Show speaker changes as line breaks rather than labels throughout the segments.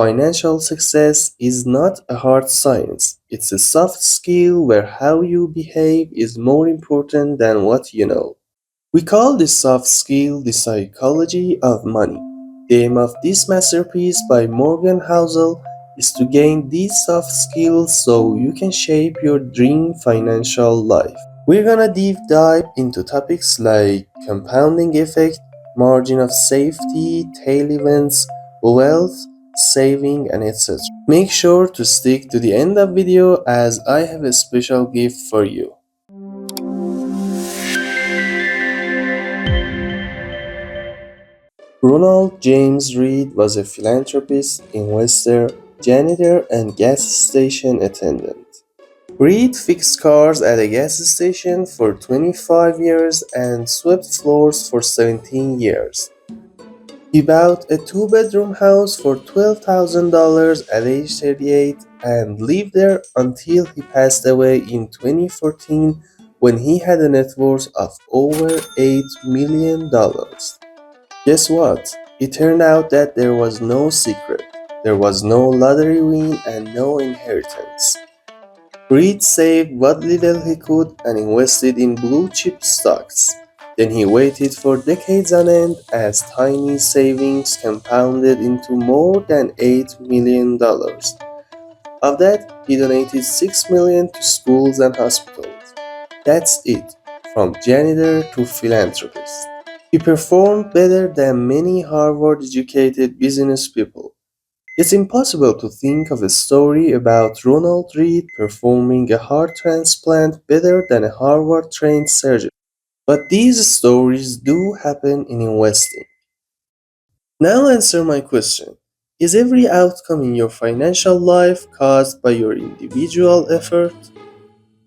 financial success is not a hard science. It's a soft skill where how you behave is more important than what you know. We call this soft skill the psychology of money. The aim of this masterpiece by Morgan Housel is to gain these soft skills so you can shape your dream financial life. We're gonna deep dive into topics like compounding effect, margin of safety, tail events, wealth, saving, and etc. Make sure to stick to the end of video as I have a special gift for you. Ronald James Reed was a philanthropist, investor, janitor, and gas station attendant. Reed fixed cars at a gas station for 25 years and swept floors for 17 years. He bought a two-bedroom house for $12,000 at age 38 and lived there until he passed away in 2014 when he had a net worth of over $8 million. Guess what? It turned out that there was no secret. There was no lottery win and no inheritance. Reed saved what little he could and invested in blue chip stocks. Then he waited for decades on end as tiny savings compounded into more than $8 million. Of that, he donated $6 million to schools and hospitals. That's it, from janitor to philanthropist. He performed better than many Harvard-educated business people. It's impossible to think of a story about Ronald Reed performing a heart transplant better than a Harvard-trained surgeon. But these stories do happen in investing. Now answer my question. Is every outcome in your financial life caused by your individual effort?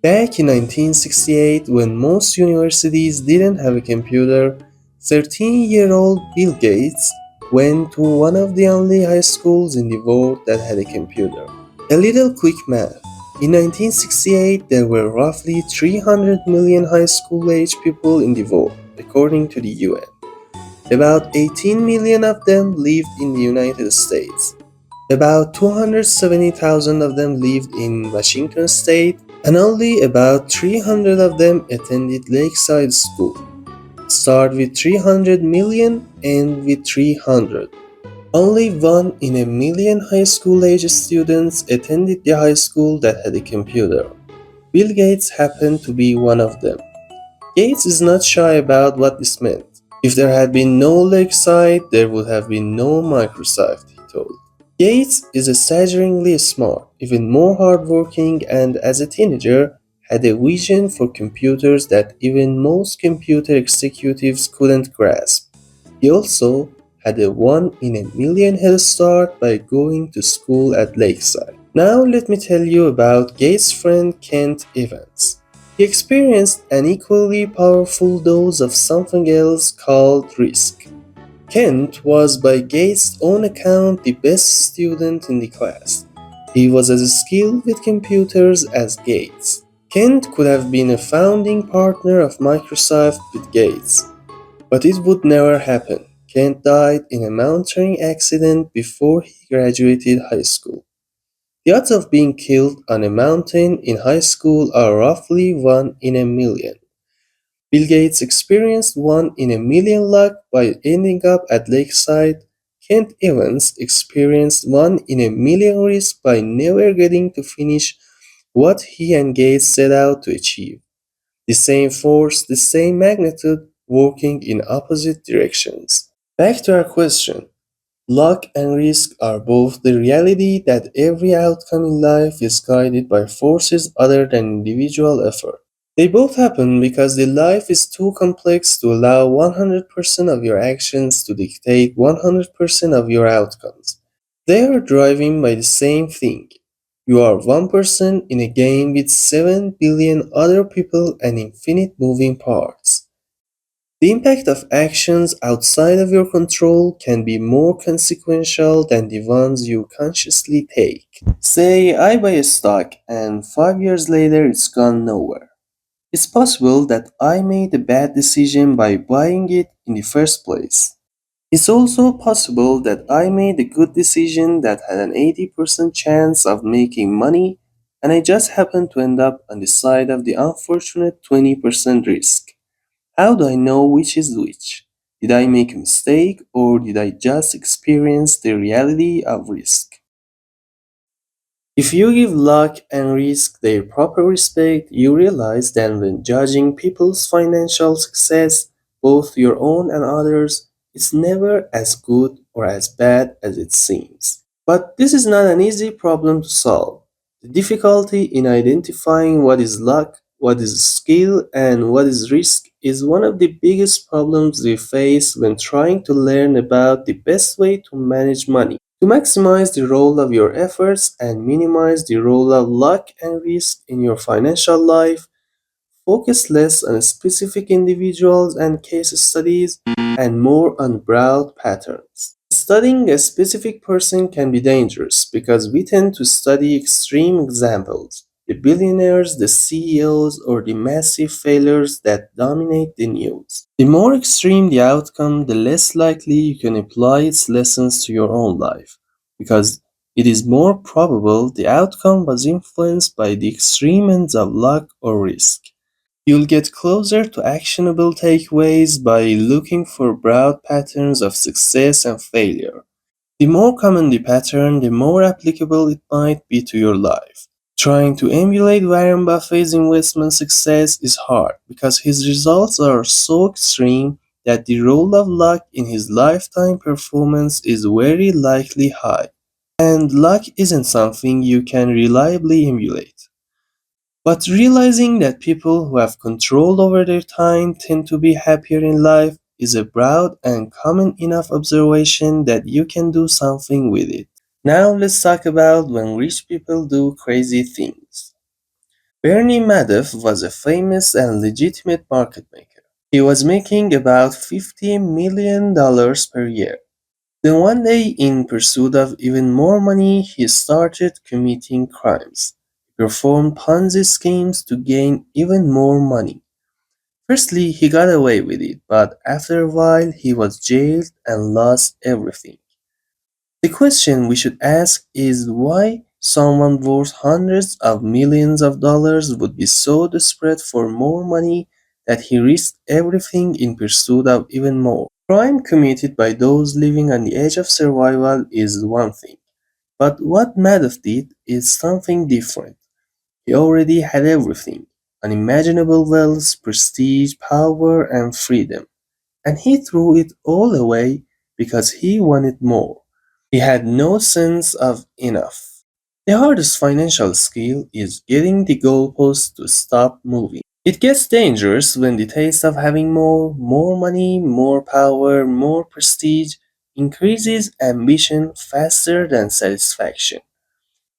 Back in 1968, when most universities didn't have a computer, 13-year-old Bill Gates went to one of the only high schools in the world that had a computer. A little quick math. In 1968, there were roughly 300 million high school-age people in the world, according to the UN. About 18 million of them lived in the United States. About 270,000 of them lived in Washington state, and only about 300 of them attended Lakeside School. Start with 300 million, end with 300. Only 1 in a million high school age students attended the high school that had a computer. Bill Gates happened to be one of them. Gates is not shy about what this meant. If there had been no Lakeside, there would have been no Microsoft, he told. Gates is staggeringly smart, even more hardworking, and as a teenager, had a vision for computers that even most computer executives couldn't grasp. He also had a 1 in a million head start by going to school at Lakeside. Now let me tell you about Gates' friend Kent Evans. He experienced an equally powerful dose of something else called risk. Kent was by Gates' own account the best student in the class. He was as skilled with computers as Gates. Kent could have been a founding partner of Microsoft with Gates, but it would never happen. Kent died in a mountaineering accident before he graduated high school. The odds of being killed on a mountain in high school are roughly 1 in a million. Bill Gates experienced 1 in a million luck by ending up at Lakeside. Kent Evans experienced 1 in a million risk by never getting to finish what he and Gates set out to achieve. The same force, the same magnitude, working in opposite directions. Back to our question. Luck and risk are both the reality that every outcome in life is guided by forces other than individual effort. They both happen because the life is too complex to allow 100% of your actions to dictate 100% of your outcomes. They are driven by the same thing. You are one person in a game with 7 billion other people and infinite moving parts. The impact of actions outside of your control can be more consequential than the ones you consciously take. Say I buy a stock and 5 years later it's gone nowhere. It's possible that I made a bad decision by buying it in the first place. It's also possible that I made a good decision that had an 80% chance of making money, and I just happened to end up on the side of the unfortunate 20% risk. How do I know which is which? Did I make a mistake, or did I just experience the reality of risk? If you give luck and risk their proper respect, you realize that when judging people's financial success, both your own and others, it's never as good or as bad as it seems. But this is not an easy problem to solve. The difficulty in identifying what is luck, what is skill, and what is risk is one of the biggest problems we face when trying to learn about the best way to manage money. To maximize the role of your efforts and minimize the role of luck and risk in your financial life, focus less on specific individuals and case studies and more on broad patterns. Studying a specific person can be dangerous because we tend to study extreme examples, the billionaires, the CEOs, or the massive failures that dominate the news. The more extreme the outcome, the less likely you can apply its lessons to your own life, because it is more probable the outcome was influenced by the extreme ends of luck or risk. You'll get closer to actionable takeaways by looking for broad patterns of success and failure. The more common the pattern, the more applicable it might be to your life. Trying to emulate Warren Buffett's investment success is hard because his results are so extreme that the role of luck in his lifetime performance is very likely high. And luck isn't something you can reliably emulate. But realizing that people who have control over their time tend to be happier in life is a broad and common enough observation that you can do something with it. Now let's talk about when rich people do crazy things. Bernie Madoff was a famous and legitimate market maker. He was making about $50 million per year. Then one day, in pursuit of even more money, he started committing crimes. He performed Ponzi schemes to gain even more money. Firstly, he got away with it, but after a while, he was jailed and lost everything. The question we should ask is why someone worth hundreds of millions of dollars would be so desperate for more money that he risked everything in pursuit of even more. Crime committed by those living on the edge of survival is one thing, but what Madoff did is something different. He already had everything: unimaginable wealth, prestige, power, and freedom, and he threw it all away because he wanted more. He had no sense of enough. The hardest financial skill is getting the goalpost to stop moving. It gets dangerous when the taste of having more money, more power, more prestige increases ambition faster than satisfaction.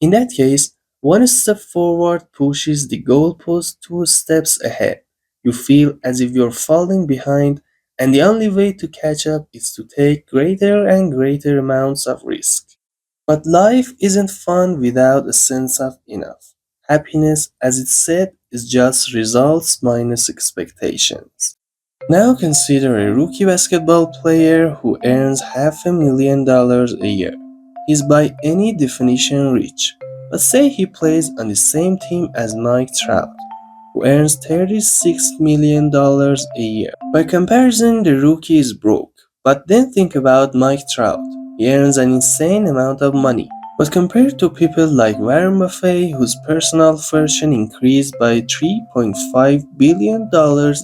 In that case, one step forward pushes the goalpost two steps ahead. You feel as if you're falling behind, and the only way to catch up is to take greater and greater amounts of risk. But life isn't fun without a sense of enough. Happiness, as it's said, is just results minus expectations. Now consider a rookie basketball player who earns $500,000 a year. He's by any definition rich, but say he plays on the same team as Mike Trout, who earns $36 million a year. By comparison, the rookie is broke. But then think about Mike Trout. He earns an insane amount of money. But compared to people like Warren Buffett, whose personal fortune increased by $3.5 billion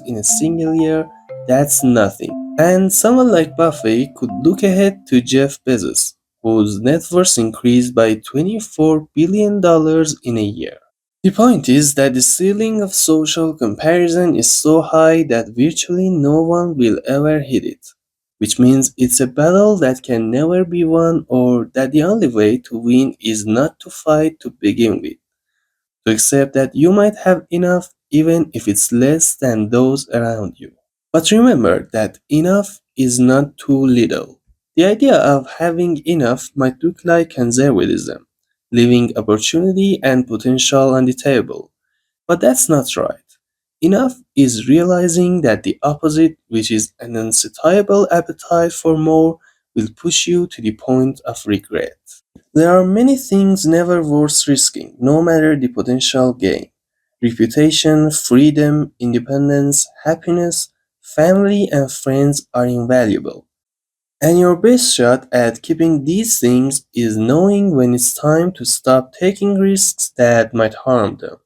in a single year, that's nothing. And someone like Buffett could look ahead to Jeff Bezos, whose net worth increased by $24 billion in a year. The point is that the ceiling of social comparison is so high that virtually no one will ever hit it, which means it's a battle that can never be won, or that the only way to win is not to fight to begin with, to accept that you might have enough even if it's less than those around you. But remember that enough is not too little. The idea of having enough might look like conservatism, leaving opportunity and potential on the table. But that's not right. Enough is realizing that the opposite, which is an insatiable appetite for more, will push you to the point of regret. There are many things never worth risking, no matter the potential gain. Reputation, freedom, independence, happiness, family, and friends are invaluable. And your best shot at keeping these things is knowing when it's time to stop taking risks that might harm them,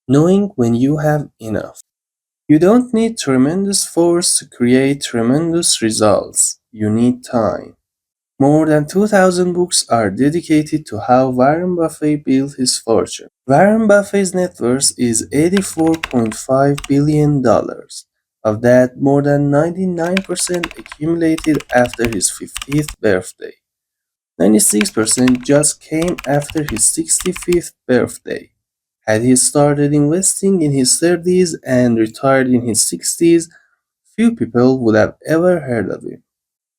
knowing when you have enough. You don't need tremendous force to create tremendous results. You need time. More than 2,000 books are dedicated to how Warren Buffett built his fortune. Warren Buffett's net worth is $84.5 billion dollars. Of that, more than 99% accumulated after his 50th birthday. 96% just came after his 65th birthday. Had he started investing in his 30s and retired in his 60s, few people would have ever heard of him.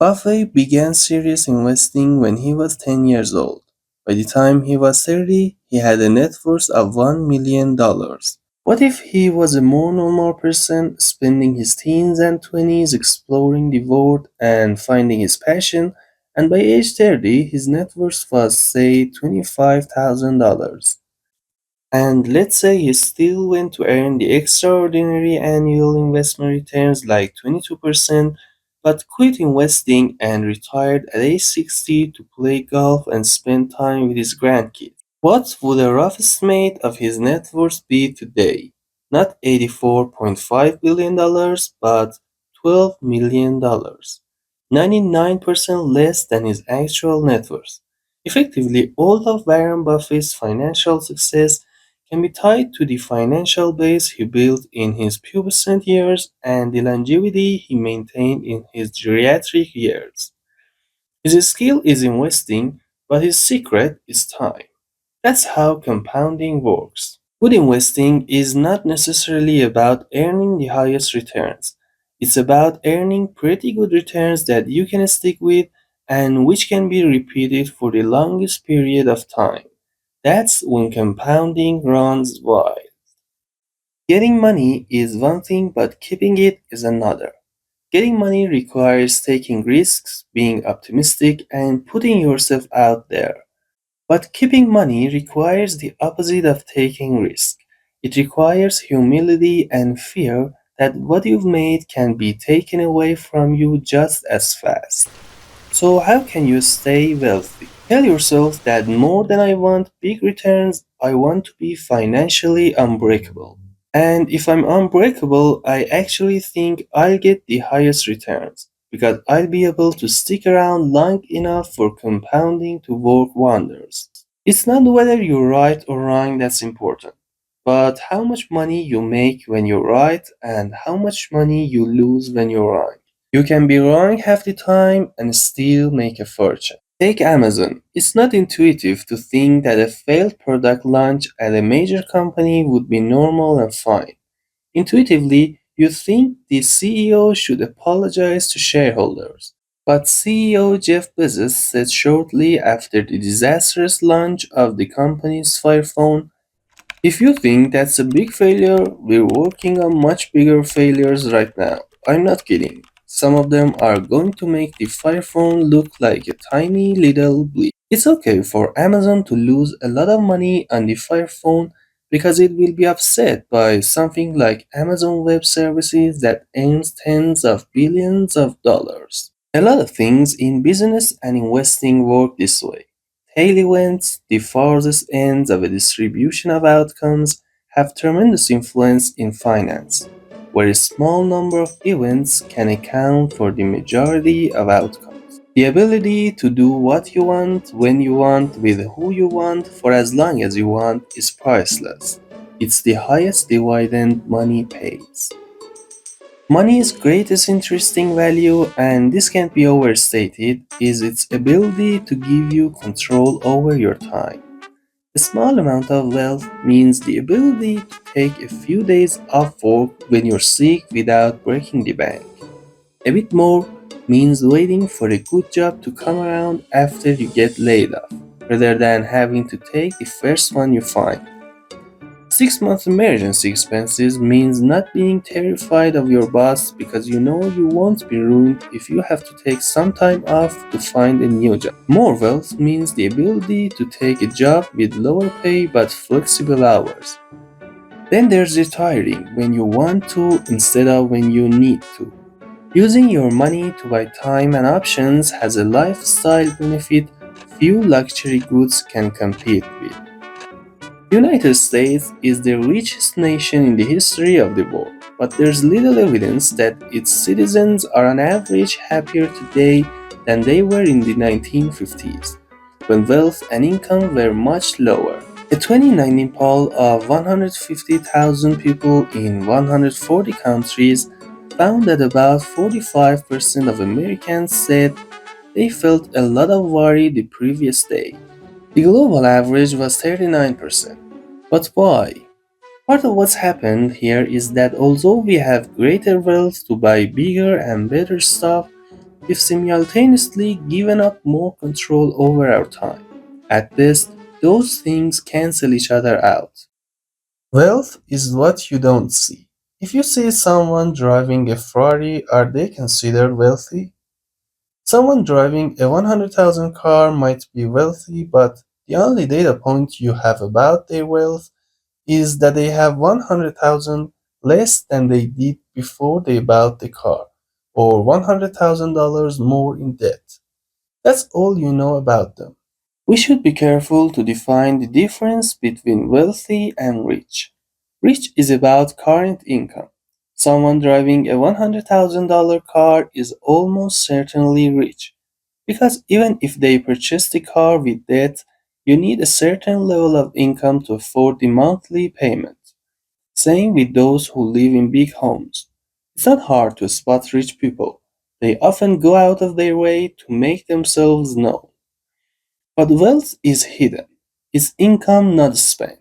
Buffett began serious investing when he was 10 years old. By the time he was 30, he had a net worth of $1 million. dollars. What if he was a more normal person, spending his teens and 20s exploring the world and finding his passion, and by age 30, his net worth was, say, $25,000? And let's say he still went to earn the extraordinary annual investment returns like 22%, but quit investing and retired at age 60 to play golf and spend time with his grandkids. What would a rough estimate of his net worth be today? Not $84.5 billion, dollars, but $12 million. dollars. 99% less than his actual net worth. Effectively, all of Warren Buffett's financial success can be tied to the financial base he built in his pubescent years and the longevity he maintained in his geriatric years. His skill is investing, but his secret is time. That's how compounding works. Good investing is not necessarily about earning the highest returns. It's about earning pretty good returns that you can stick with and which can be repeated for the longest period of time. That's when compounding runs wild. Getting money is one thing, but keeping it is another. Getting money requires taking risks, being optimistic, and putting yourself out there. But keeping money requires the opposite of taking risk. It requires humility and fear that what you've made can be taken away from you just as fast. So, how can you stay wealthy? Tell yourself that more than I want big returns, I want to be financially unbreakable. And if I'm unbreakable, I actually think I'll get the highest returns because I'll be able to stick around long enough for compounding to work wonders. It's not whether you're right or wrong that's important, but how much money you make when you're right and how much money you lose when you're wrong. You can be wrong half the time and still make a fortune. Take Amazon. It's not intuitive to think that a failed product launch at a major company would be normal and fine. Intuitively, you think the CEO should apologize to shareholders. But CEO Jeff Bezos said shortly after the disastrous launch of the company's Fire Phone, if you think that's a big failure, we're working on much bigger failures right now. I'm not kidding. Some of them are going to make the Fire Phone look like a tiny little blip. It's okay for Amazon to lose a lot of money on the Fire Phone because it will be upset by something like Amazon Web Services that earns tens of billions of dollars. A lot of things in business and investing work this way. Tail events, the farthest ends of a distribution of outcomes, have tremendous influence in finance, where a small number of events can account for the majority of outcomes. The ability to do what you want, when you want, with who you want, for as long as you want is priceless. It's the highest dividend money pays. Money's greatest interesting value, and this can't be overstated, is its ability to give you control over your time. A small amount of wealth means the ability to take a few days off work when you're sick without breaking the bank. A bit more means waiting for a good job to come around after you get laid off, rather than having to take the first one you find. 6 month emergency expenses means not being terrified of your boss because you know you won't be ruined if you have to take some time off to find a new job. More wealth means the ability to take a job with lower pay but flexible hours. Then there's retiring when you want to instead of when you need to. Using your money to buy time and options has a lifestyle benefit few luxury goods can compete with. The United States is the richest nation in the history of the world, but there's little evidence that its citizens are on average happier today than they were in the 1950s, when wealth and income were much lower. A 2019 poll of 150,000 people in 140 countries found that about 45% of Americans said they felt a lot of worry the previous day. The global average was 39%. But why? Part of what's happened here is that although we have greater wealth to buy bigger and better stuff, we've simultaneously given up more control over our time. At best, those things cancel each other out. Wealth is what you don't see. If you see someone driving a Ferrari, are they considered wealthy? Someone driving a 100,000 car might be wealthy, but the only data point you have about their wealth is that they have 100,000 less than they did before they bought the car, or $100,000 more in debt. That's all you know about them. We should be careful to define the difference between wealthy and rich. Rich is about current income. Someone driving a $100,000 car is almost certainly rich, because even if they purchase the car with debt, you need a certain level of income to afford the monthly payment. Same with those who live in big homes. It's not hard to spot rich people. They often go out of their way to make themselves known. But wealth is hidden. It's income not spent.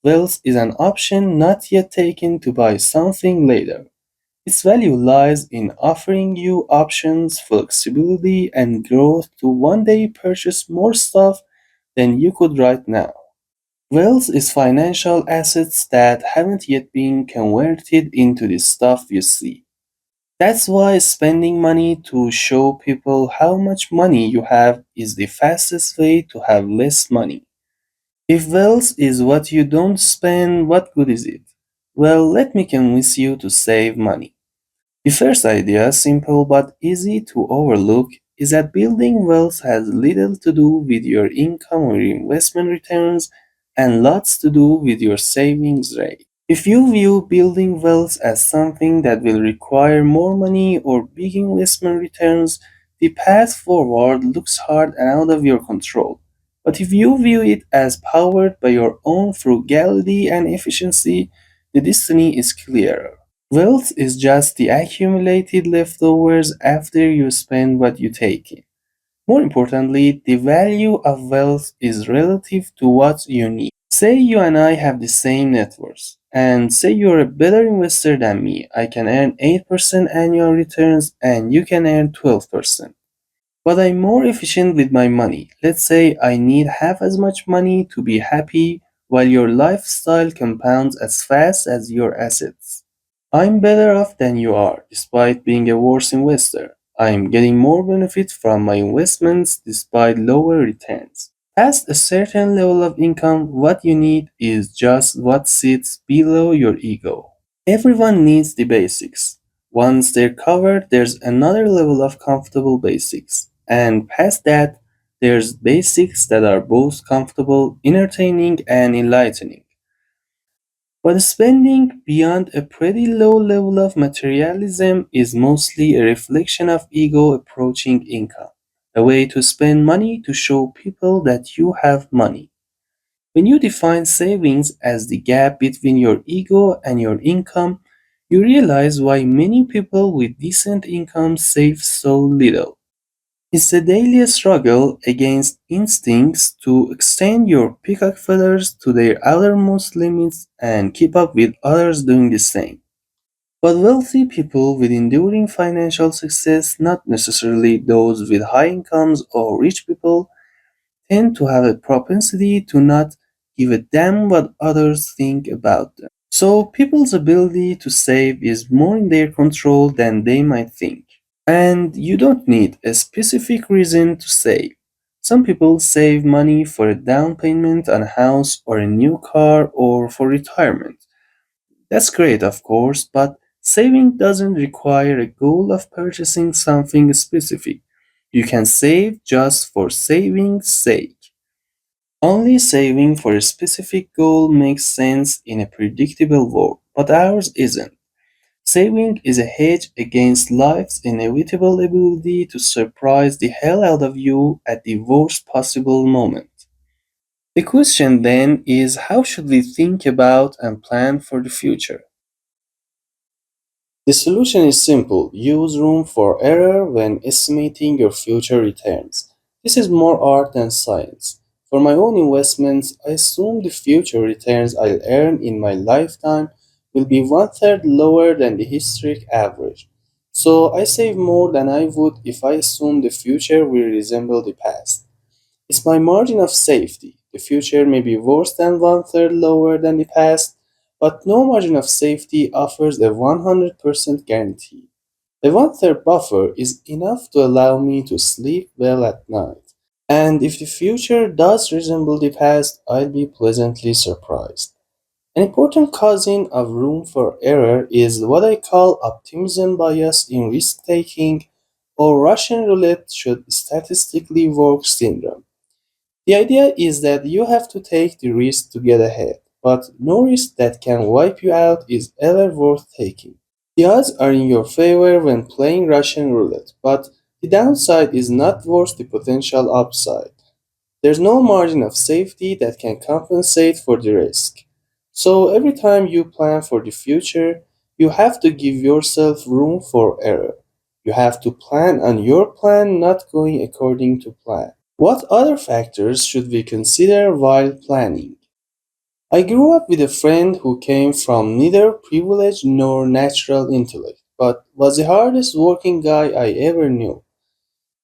Wealth is an option not yet taken to buy something later. Its value lies in offering you options, flexibility, and growth to one day purchase more stuff than you could right now. Wealth is financial assets that haven't yet been converted into the stuff you see. That's why spending money to show people how much money you have is the fastest way to have less money. If wealth is what you don't spend, what good is it? Well, let me convince you to save money. The first idea, simple but easy to overlook, is that building wealth has little to do with your income or investment returns and lots to do with your savings rate. If you view building wealth as something that will require more money or big investment returns, the path forward looks hard and out of your control. But if you view it as powered by your own frugality and efficiency, the destiny is clearer. Wealth is just the accumulated leftovers after you spend what you take in. More importantly, the value of wealth is relative to what you need. Say you and I have the same net worth, and say you're a better investor than me. I can earn 8% annual returns and you can earn 12%. But I'm more efficient with my money. Let's say I need half as much money to be happy while your lifestyle compounds as fast as your assets. I'm better off than you are, despite being a worse investor. I'm getting more benefit from my investments despite lower returns. Past a certain level of income, what you need is just what sits below your ego. Everyone needs the basics. Once they're covered, there's another level of comfortable basics. And past that, there's basics that are both comfortable, entertaining, and enlightening. But spending beyond a pretty low level of materialism is mostly a reflection of ego approaching income, a way to spend money to show people that you have money. When you define savings as the gap between your ego and your income, you realize why many people with decent incomes save so little. It's a daily struggle against instincts to extend your peacock feathers to their outermost limits and keep up with others doing the same. But wealthy people with enduring financial success, not necessarily those with high incomes or rich people, tend to have a propensity to not give a damn what others think about them. So people's ability to save is more in their control than they might think. And you don't need a specific reason to save. Some people save money for a down payment on a house or a new car or for retirement. That's great, of course, but saving doesn't require a goal of purchasing something specific. You can save just for saving's sake. Only saving for a specific goal makes sense in a predictable world, but ours isn't. Saving is a hedge against life's inevitable ability to surprise the hell out of you at the worst possible moment. The question then is, how should we think about and plan for the future? The solution is simple: use room for error when estimating your future returns. This is more art than science. For my own investments, I assume the future returns I'll earn in my lifetime will be one third lower than the historic average. So I save more than I would if I assume the future will resemble the past. It's my margin of safety. The future may be worse than one third lower than the past, but no margin of safety offers a 100% guarantee. A one third buffer is enough to allow me to sleep well at night. And if the future does resemble the past, I'll be pleasantly surprised. An important cousin of room for error is what I call optimism bias in risk taking, or Russian roulette should statistically work syndrome. The idea is that you have to take the risk to get ahead, but no risk that can wipe you out is ever worth taking. The odds are in your favor when playing Russian roulette, but the downside is not worth the potential upside. There's no margin of safety that can compensate for the risk. So every time you plan for the future, you have to give yourself room for error. You have to plan on your plan not going according to plan. What other factors should we consider while planning? I grew up with a friend who came from neither privilege nor natural intellect, but was the hardest working guy I ever knew.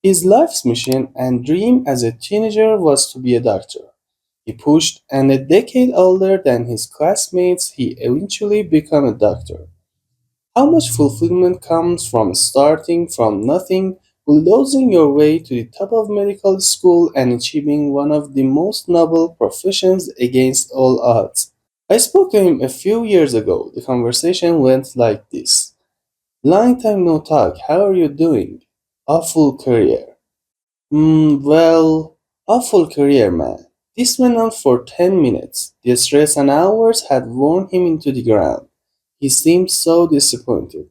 His life's mission and dream as a teenager was to be a doctor. He pushed, and a decade older than his classmates, he eventually became a doctor. How much fulfillment comes from starting from nothing, bulldozing your way to the top of medical school and achieving one of the most noble professions against all odds? I spoke to him a few years ago. The conversation went like this: long time no talk, how are you doing? Awful career. Well, awful career, man. This went on for 10 minutes. The stress and hours had worn him into the ground. He seemed so disappointed.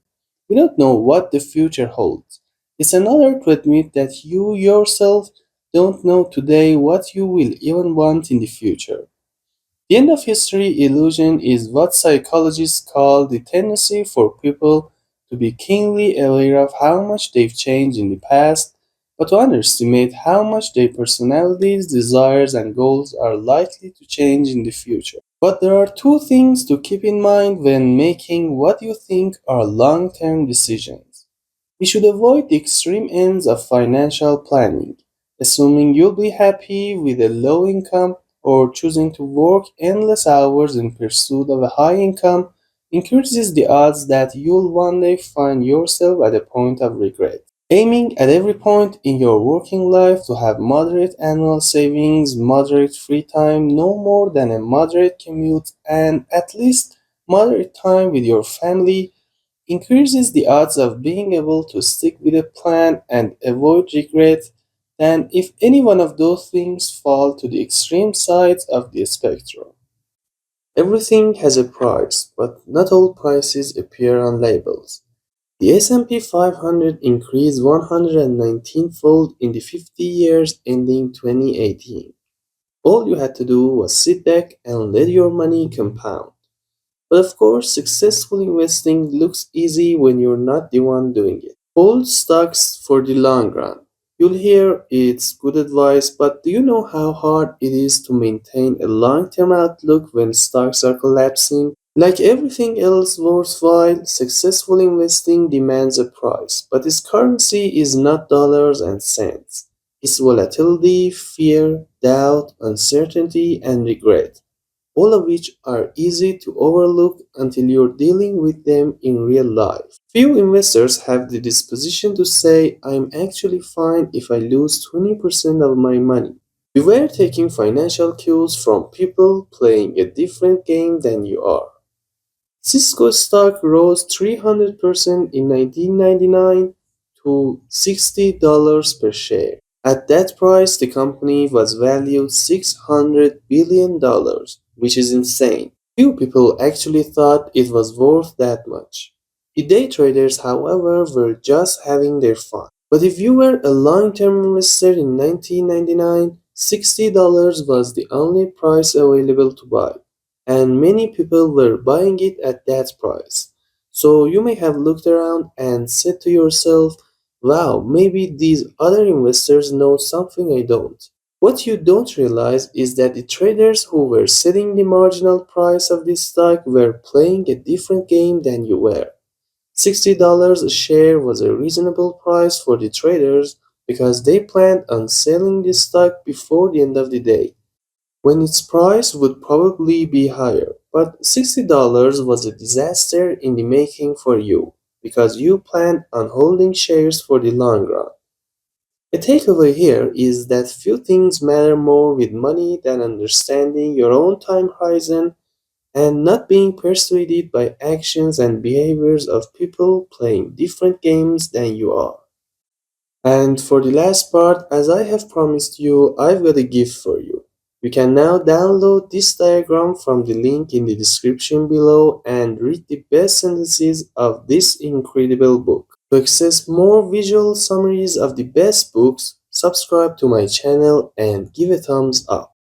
We don't know what the future holds. It's another to admit that you yourself don't know today what you will even want in the future. The end of history illusion is what psychologists call the tendency for people to be keenly aware of how much they've changed in the past, but to underestimate how much their personalities, desires, and goals are likely to change in the future. But there are two things to keep in mind when making what you think are long term decisions. We should avoid the extreme ends of financial planning, assuming you'll be happy with a low income or choosing to work endless hours in pursuit of a high income increases the odds that you'll one day find yourself at a point of regret. Aiming at every point in your working life to have moderate annual savings, moderate free time, no more than a moderate commute, and at least moderate time with your family increases the odds of being able to stick with a plan and avoid regret than if any one of those things fall to the extreme sides of the spectrum. Everything has a price, but not all prices appear on labels. The S&P 500 increased 119-fold in the 50 years ending 2018. All you had to do was sit back and let your money compound. But of course, successful investing looks easy when you're not the one doing it. Hold stocks for the long run. You'll hear it's good advice, but do you know how hard it is to maintain a long term outlook when stocks are collapsing? Like everything else worthwhile, successful investing demands a price, but its currency is not dollars and cents. It's volatility, fear, doubt, uncertainty, and regret. all of which are easy to overlook until you're dealing with them in real life. Few investors have the disposition to say, I'm actually fine if I lose 20% of my money. Beware taking financial cues from people playing a different game than you are. Cisco stock rose 300% in 1999 to $60 per share. At that price, the company was valued $600 billion, which is insane. Few people actually thought it was worth that much. The day traders, however, were just having their fun. But if you were a long-term investor in 1999, $60 was the only price available to buy, and many people were buying it at that price. So you may have looked around and said to yourself, wow, maybe these other investors know something I don't. What you don't realize is that the traders who were setting the marginal price of this stock were playing a different game than you were. $60 a share was a reasonable price for the traders because they planned on selling this stock before the end of the day, when its price would probably be higher. But $60 was a disaster in the making for you because you planned on holding shares for the long run. The takeaway here is that few things matter more with money than understanding your own time horizon and not being persuaded by actions and behaviors of people playing different games than you are. And for the last part, as I have promised you, I've got a gift for you. You can now download this diagram from the link in the description below and read the best sentences of this incredible book. To access more visual summaries of the best books, subscribe to my channel and give a thumbs up.